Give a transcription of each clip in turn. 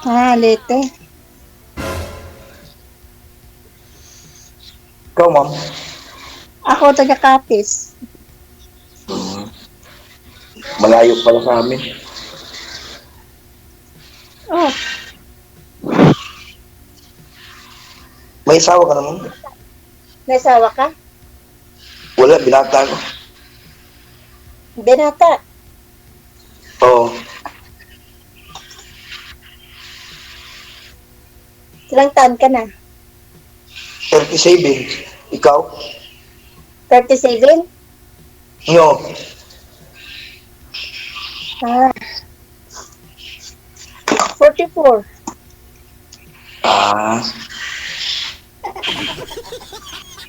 Leyte. Ikaw, ma'am? Ako taga Capiz. Malayo pala sa amin. Oh, May asawa ka naman? may asawa ka? Wala, binata ko. Binata. Oo. Ilang taon ka na? 37. Ikaw? 37? No. Ah. 44. Ah.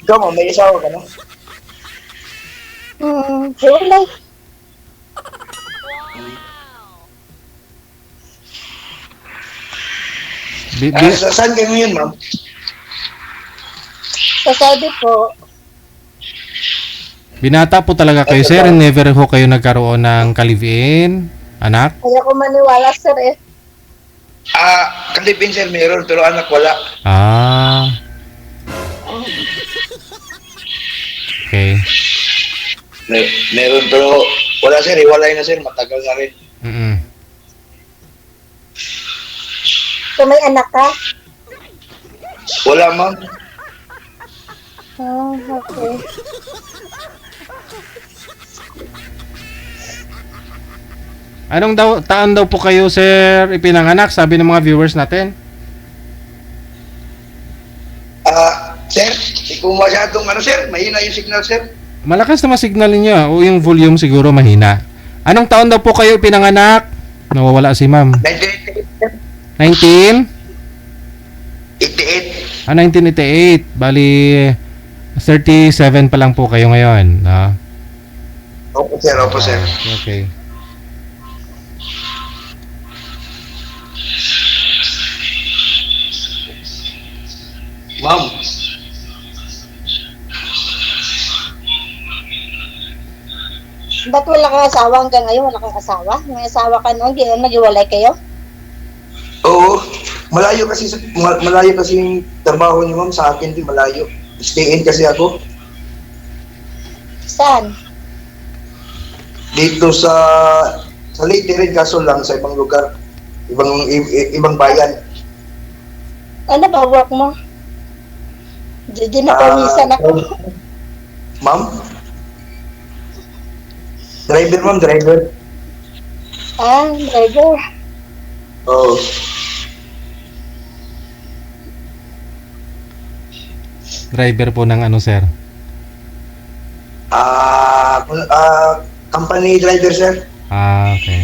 Ikaw, ma'am, may asawa ka na? Hiwalay. Saan kayo ngayon, ma'am? Sa Saudi po, Binata po talaga kayo, sir. Never ho kayo nagkaroon ng kalivin, anak? kaya ko maniwala, sir eh. Kalipin, sir, meron, pero anak wala. Ah. Okay. Meron, pero wala, sir. Iwalay na, sir. Matagal na rin. Mm-mm. So may anak ka? Wala, ma'am. Okay. Anong taon daw po kayo, sir, ipinanganak? Sabi ng mga viewers natin. Sir, di ko masyadong, sir, mahina yung signal, sir. Malakas naman signal niyo, o yung volume siguro mahina. Anong taon daw po kayo ipinanganak? Nawawala si ma'am. 1988. 19? 1988. Bali, 37 pa lang po kayo ngayon. Opo, sir, opo, sir. Okay. Ma'am. Ba't wala kang asawa hanggang ngayon? Wala kang asawa? May asawa ka noon, nag-iwalay kayo? Oo. Malayo kasi yung trabaho ni ma'am sa akin, di malayo. Stay in kasi ako. Saan? Dito sa Leyte rin, kaso lang sa ibang lugar. Ibang bayan. Ano ba work mo? Di napawisan ako. Ma'am? Driver, ma'am, driver. Driver. Oo. Driver po ng ano, sir? Company driver, sir. Okay.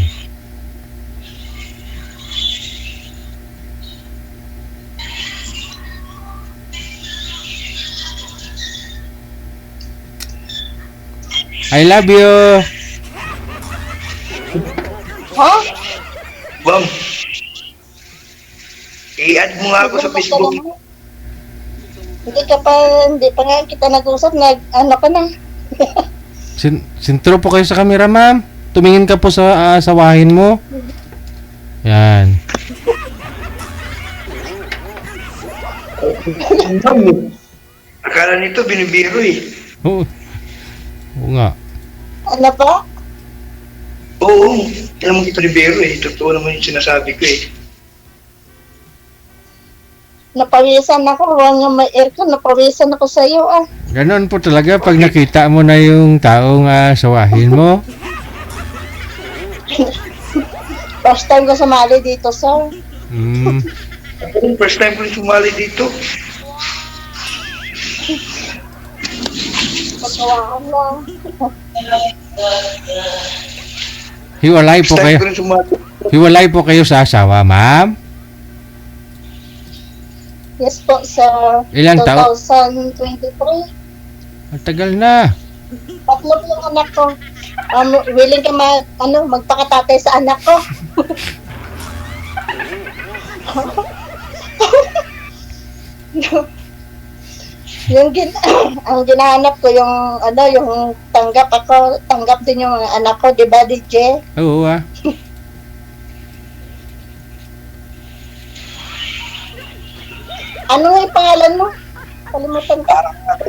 I love you. Ha? Ma'am, i-add mo nga ako sa Facebook. Hindi pa nga kita nag-usap, ano ka na? Sintro po kayo sa camera, ma'am. Tumingin ka po sa asawahin mo. Yan. Akala nito binibiro eh. Oo. Oo nga. Ano pa? Oo, alam mo kita binibiro eh. Totoo naman yung sinasabi ko eh. Napawisan ako, huwag nga may aircon, napawisan ako sa iyo Ganon po talaga pag nakita mo na yung taong asawahin mo. First time ko sumali dito, sir. First time ko rin sumali dito. Pagkawaan lang. Hiwalay po First time kayo. ko rin sumali. Hiwalay po kayo sa asawa, ma'am. Yes po, sir. Ilang taon? 2023. Ang tagal na. Tatlo po yung anak ko. Willing ka magpakatatay sa anak ko. Ang ginahanap ko yung tanggap din yung mga anak ko, di ba, DJ? Oo Ano nga yung pangalan mo? Kalimutan ko.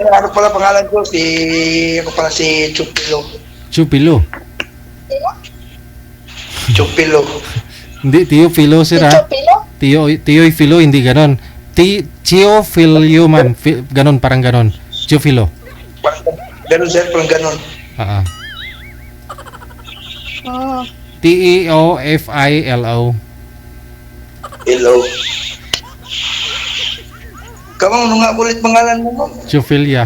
Ano pala pangalan ko? Ako pala si Chupilo. Chupilo. Sino? Chupilo. Hindi, Tio Filo, Si sir, ha? Chopilo? Tio Filo, hindi ganon. Tio Filio, ma'am. Ganon, parang ganon. Tio Filo. Parang ganun sir, parang ganun. Ah. Hmm. Teofilo. Hello. Kamang, ano nga ulit pangalan mo, ma'am? Chufilia.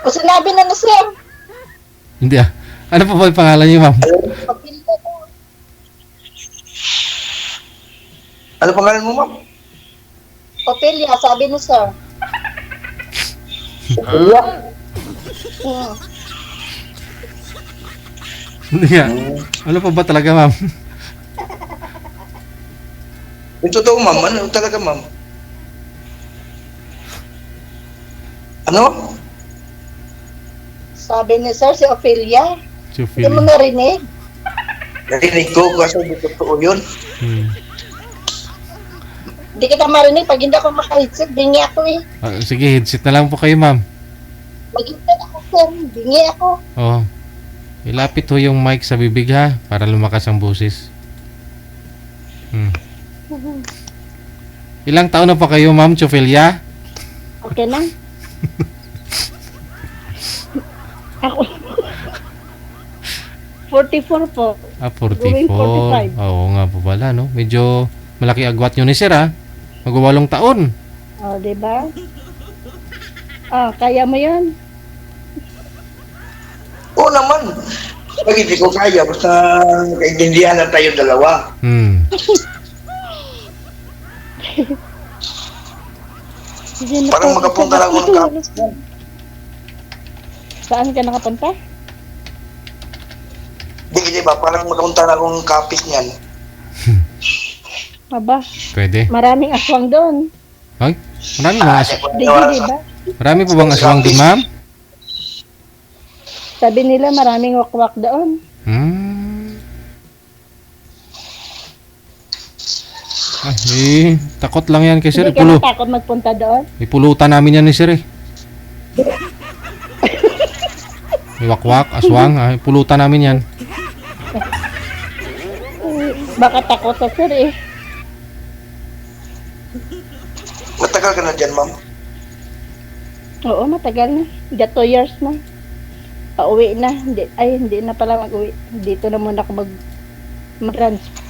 O sinabi na na sir. Hindi ah. Ano pa ba yung pangalan niyo, ma'am? Pagpili ko. Ano pangalan mo, ma'am? Ophelia, sabi ni sir. Hello. Hmm. Hindi nga. Ano pa ba talaga, ma'am? Yung totoo, ma'am. Ano talaga, ma'am? Ano? Sabi ni sir, si Ophelia. Hindi mo Chufilia. narinig? Narinig ko kasi hindi totoo yun. Hindi kita marinig. Pag hindi ako maka-headset, bingi ako eh. Sige, headset na lang po kayo, ma'am. Mag-headset ako sir. Bingi ako. Oh. Ilapit ho yung mic sa bibig, ha? Para lumakas ang boses. Ilang taon na pa kayo, ma'am Chufilia? Okay na? Ako. 44 po. Going 44. 45. Oo nga po pala, no? Medyo malaki agwat nyo ni sir, ha? Mag-8 taon. O, diba? Kaya mo yun? Oo naman. Pag hindi ko kaya, basta kaintindihan na tayong dalawa. Hindi na Parang po- makapunta lang ako ng kapis mo. Saan ka nakapunta? Di ba? Parang makapunta na akong kapis niyan. Aba, Pwede. maraming aswang doon. Ay, marami bang aswang? Di ba? Marami po bang aswang doon, ma'am? Sabi nila maraming wakwak doon. Takot lang yan kay sir. Hindi ka natakot magpunta doon? Ipulutan namin yan ni sir, eh. May wakwak, aswang, pulutan namin yan. Baka takot sa sir eh. Matagal ka na dyan, ma'am. Oo, matagal na. 2 years na. Pauwi na. Hindi na pala mag-uwi. Dito na muna ako mag-transfer.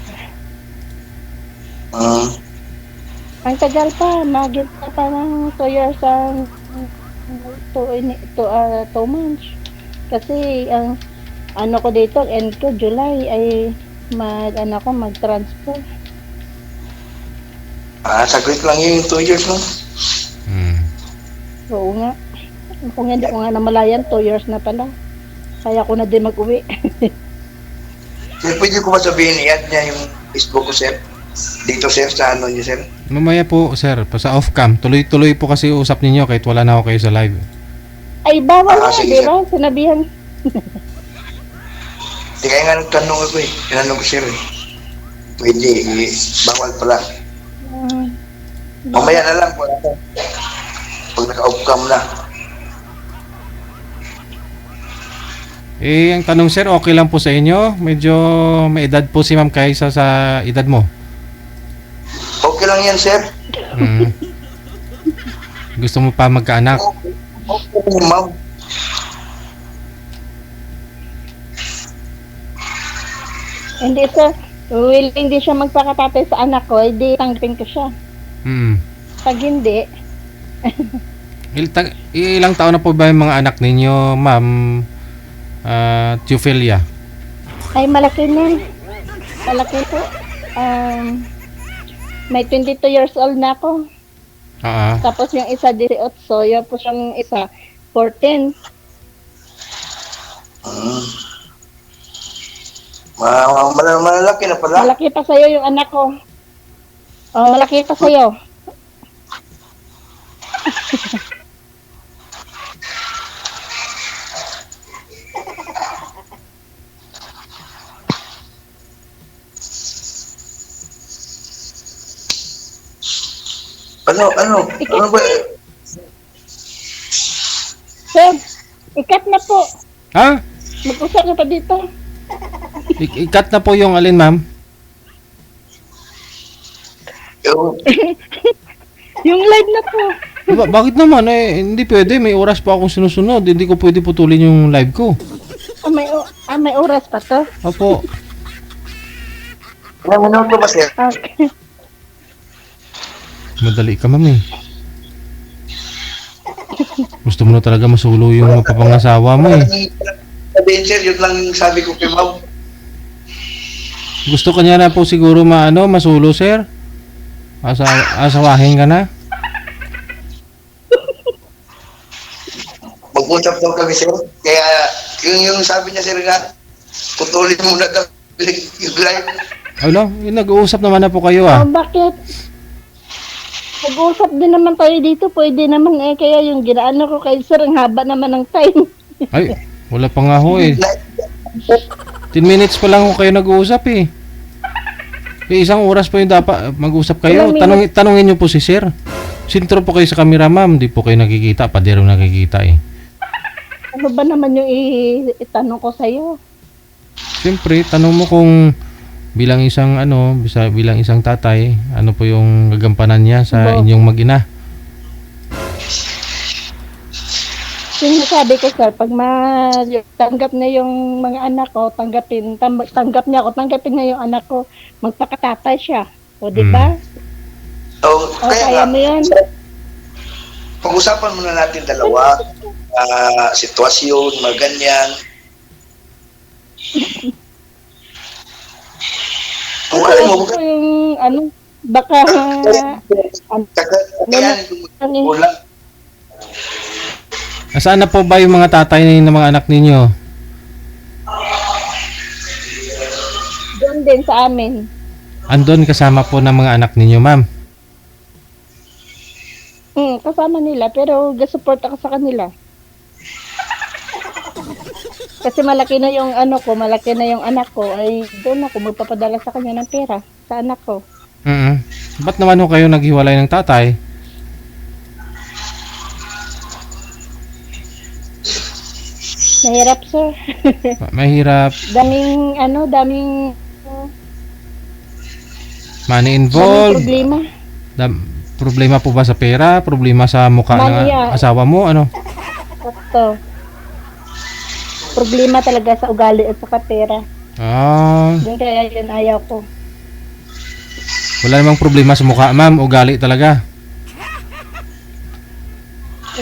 Ang tagal pa. Magit na pa ng 2 years ang 2 months. Kasi ang ano ko dito, end ko, July, ay mag-transfer. Saglit lang yun, 2 years, no? Oo nga. Kung hindi ko nga namalayan, 2 years na pala. Kaya ko na din mag-uwi. Sir, pwede ko ba sabihin, i-add niya yung Facebook ko, sir? Dito, sir, sa ano niyo, sir? Mamaya po, sir, sa off-cam. Tuloy-tuloy po kasi usap ninyo kahit wala na ako kayo sa live. Ay, bawal na, sige, di ba? Sinabihan. Di kaya nga nagtanong ako, eh. Tinanong ko, sir, eh. Pwede, bawal pala. Mamaya na lang, wala ko. Pag naka-off-cam na. Ang tanong sir, okay lang po sa inyo? Medyo may edad po si ma'am kaysa sa edad mo. Okay lang yan, sir. Gusto mo pa magkaanak? Okay, ma'am. Hindi sir, willing din siya magpakatatay sa anak ko, hindi tanggapin ko siya. Pag hindi, Ilang taon na po ba yung mga anak ninyo, ma'am Teophilia? ay malaki na. Malaki po. May 22 years old na ako. Tapos yung isa 18, yung po siyang isa 14. Malalaki na pala. Malaki pa sa'yo yung anak ko. Oh, malaki pa sa'yo. Ano ba? Sir, ikat na po. Ha? Mag-usap na pa dito. Ikat na po yung alin, ma'am? Yung, Yung live na po. Bakit naman? Hindi pwede. May oras pa akong sinusunod. Hindi ko pwede putulin yung live ko. May oras pa to. Opo. ilang minuto ba, sir? Okay. Madali ka, ma'am eh. Gusto mo na talaga masulo yung mapapangasawa mo eh. Sabihin, sir, yun lang sabi ko kay ma'am. Gusto ka niya na po siguro masulo, sir? Asawahin ka na? Mag-usap daw kami, sir. Kaya, yung sabi niya, sir, nga, putulin muna daw yung live. Ano? Nag-uusap naman na po kayo ah. Bakit? Nag-uusap din naman tayo dito. Pwede naman eh. Kaya yung ginaano ko kay sir, ang haba naman ng time. Ay, wala pa nga ho eh. 10 minutes pa lang ho kayo nag-uusap eh. Isang oras pa yung dapat mag-usap kayo. Tanungin niyo po si sir. Sintro po kayo sa camera, ma'am. Di po kayo nakikita. Padero nakikita eh. Ano ba naman yung itanong ko sa'yo? Siyempre, tanong mo kung bilang isang tatay, ano po yung gagampanan niya sa inyong mag-ina? Sinasabi ko sir, pag tanggap na yung mga anak ko, tanggap niya ako, tanggapin na yung anak ko, magpakatatay siya. O di ba? So, Kaya mo yun? Pag-usapan muna natin dalawa, sitwasyon, mga ganyan. Kung alam mo, Gusto yung baka ulang. Nasaan na po ba yung mga tatay ng mga anak ninyo? doon din sa amin. Andon kasama po ng mga anak ninyo, ma'am. Kasama nila, pero gasupport ako sa kanila. Kasi malaki na yung malaki na yung anak ko, ay doon ako magpapadala sa kanya ng pera sa anak ko. Ba't naman ho kayo naghiwalay ng tatay? Mahirap sir. Mahirap. daming Money involved. problema. Problema po ba sa pera? Problema sa mukha ng asawa mo? Ano? Ito. Problema talaga sa ugali at sa pera. Doon kaya yun ayaw ko. Wala namang problema sa mukha, ma'am. Ugali talaga.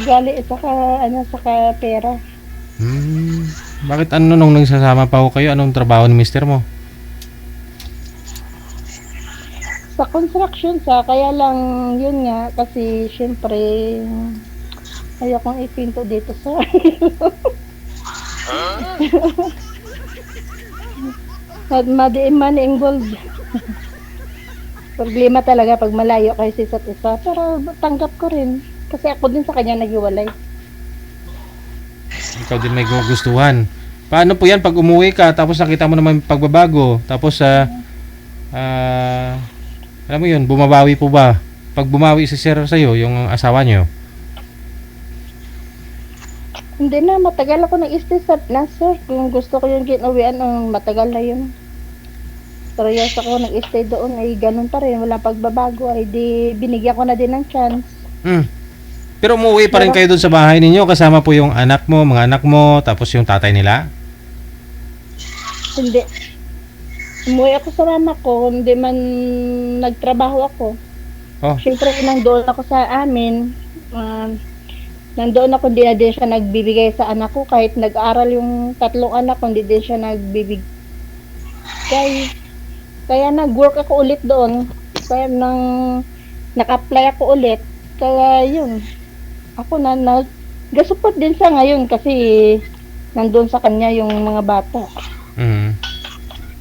Ugali at saka pera. Bakit nung nagsasama pa ho kayo? Anong trabaho ni mister mo? Sa construction kaya lang yun nga kasi syempre ayaw kong ipinto dito sa money involved. Problema talaga pag malayo kayo sa isa't isa, pero tanggap ko rin kasi ako din sa kanya naghiwalay. Ikaw din may gugustuhan. Paano po yan pag umuwi ka tapos nakita mo naman pagbabago tapos alam mo yun, bumabawi po ba? Pag bumawi si sir sa'yo, yung asawa nyo? Hindi na, matagal ako nag-stay sa sir. Kung gusto ko yung ginawian, matagal na yun. 3 years ako nag-stay doon, ay ganun pa rin, walang pagbabago, ay di binigyan ko na din ng chance. Pero umuwi pa rin kayo doon sa bahay ninyo, kasama po yung anak mo, mga anak mo, tapos yung tatay nila? Hindi. Umuwi ako sa mama ko, hindi man nagtrabaho ako. Siyempre, nandoon ako sa amin. Nandoon ako, hindi na din siya nagbibigay sa anak ko. Kahit nag-aaral yung 3 anak ko, hindi din siya nagbibigay. Kaya nag-work ako ulit doon. Kaya naka-apply ako ulit. Kaya yun. Ako nag-support din siya ngayon kasi nandoon sa kanya yung mga bata.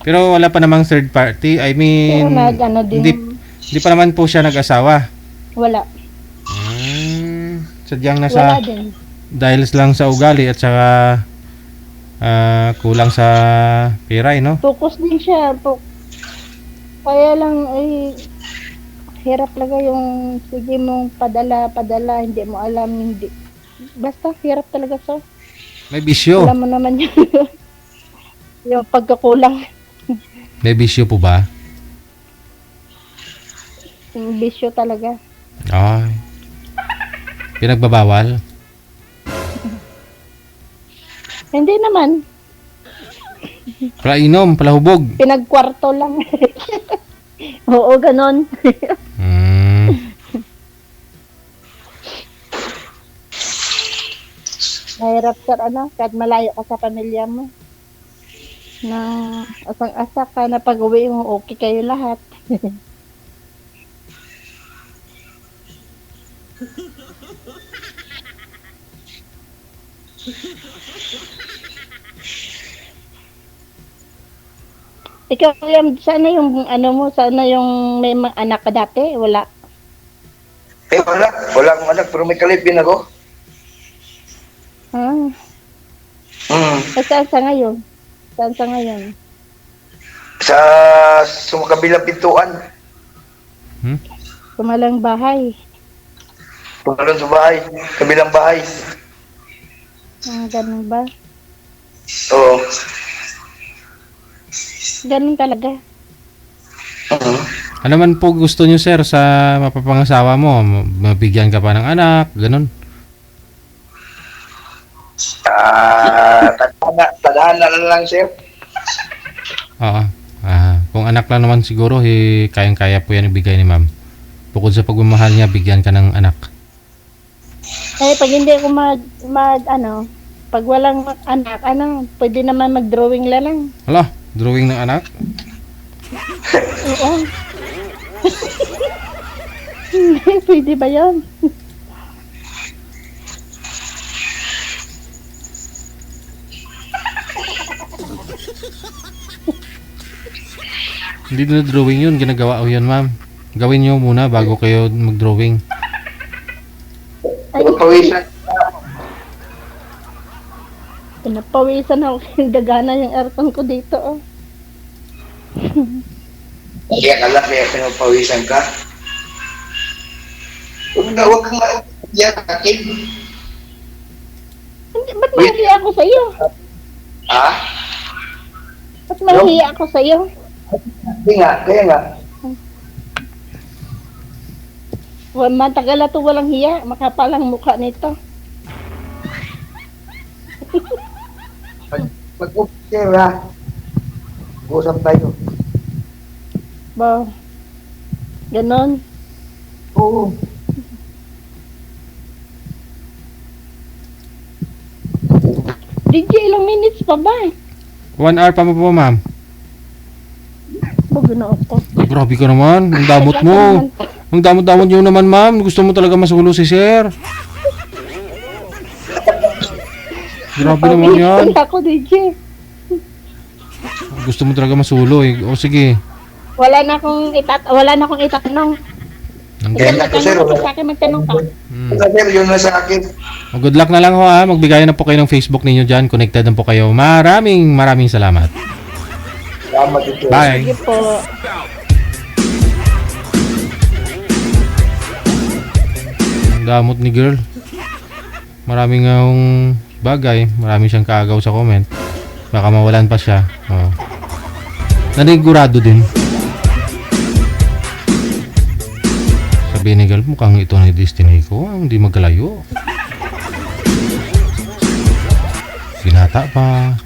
Pero wala pa namang third party. I mean, hindi pa naman po siya nag-asawa. Wala. Sadyang Wala din. Dahil lang sa ugali at saka kulang sa pera, no? Focus din siya. Kaya lang ay hirap talaga yung sige mong padala, hindi mo alam, hindi. Basta hirap talaga so. May bisyo. Alam mo naman yun. Yung pagkakulang, May bisyo po ba? yung bisyo talaga. Ay. Pinagbabawal? Hindi naman, Palainom, palahubog. pinagkwarto lang. Oo, ganon. Hmm. Mahirap sir, kahit malayo ka sa pamilya mo. Na asang-asa ka na pag-uwi mo, okay kayo lahat. Ikaw, sana yung sana yung may mga anak ka dati? Wala. Wala akong anak, pero may kalipin ako. Ah, saan sa ngayon? Saan sa ngayon? Sa kabilang pintuan. Kumalang bahay. Pumalon sa bahay, kabilang bahay. Ganun ba? Oo. Ganun talaga. Ano man po gusto nyo, sir, sa mapapangasawa mo? Mabigyan ka pa ng anak, ganun. Tadhana na lang, sir. Oo. Kung anak lang naman siguro, kayang-kaya po yan ibigay ni ma'am. Bukod sa pagmamahal niya, bigyan ka ng anak. Pag hindi ako pag walang anak, pwede naman mag-drawing lang. Hala, drawing ng anak? Oo. Pwede ba yun? Hindi na drawing yun, ginagawa ko yun, ma'am. Gawin nyo muna bago kayo mag-drawing. Pawisan. Pinapawisan ako yung gagana yung aircon ko dito. Oh. Kaya kala, kaya pinapawisan ka. Huwag kang yakin. Ba't mahiya ako sa'yo? Ha? Ba't mahiya ako sa'yo? Kaya nga. Matagal na to walang hiya. Makapalang mukha nito. Mag-sir ha. Usap tayo. Ba? Ganon. Oo. DJ, ilang minutes pa ba? 1 hour pa mo po, ma'am. Bago na ako. Grabe ka naman, ang damot mo. Ang damot-damot nyo naman, ma'am. Gusto mo talaga masulo si sir. Grabe naman yan. Ako, DJ. Gusto mo talaga masulo eh. O sige. Wala na akong itatanong. Kaya nga to, sir. Sa akin magtanong ka. Sir, yun na sa akin. O, good luck na lang ho, ha. Magbigay na po kayo ng Facebook ninyo dyan. Connected na po kayo. Maraming salamat. Salamat ito. Bye. Sige po. Ang damot ni girl. Maraming bagay. Marami siyang kaagaw sa comment. Baka mawalan pa siya. Oh. Nanigurado din. Sabi ni girl, mukhang ito na yung destiny ko. Hindi magkalayo. Binata pa.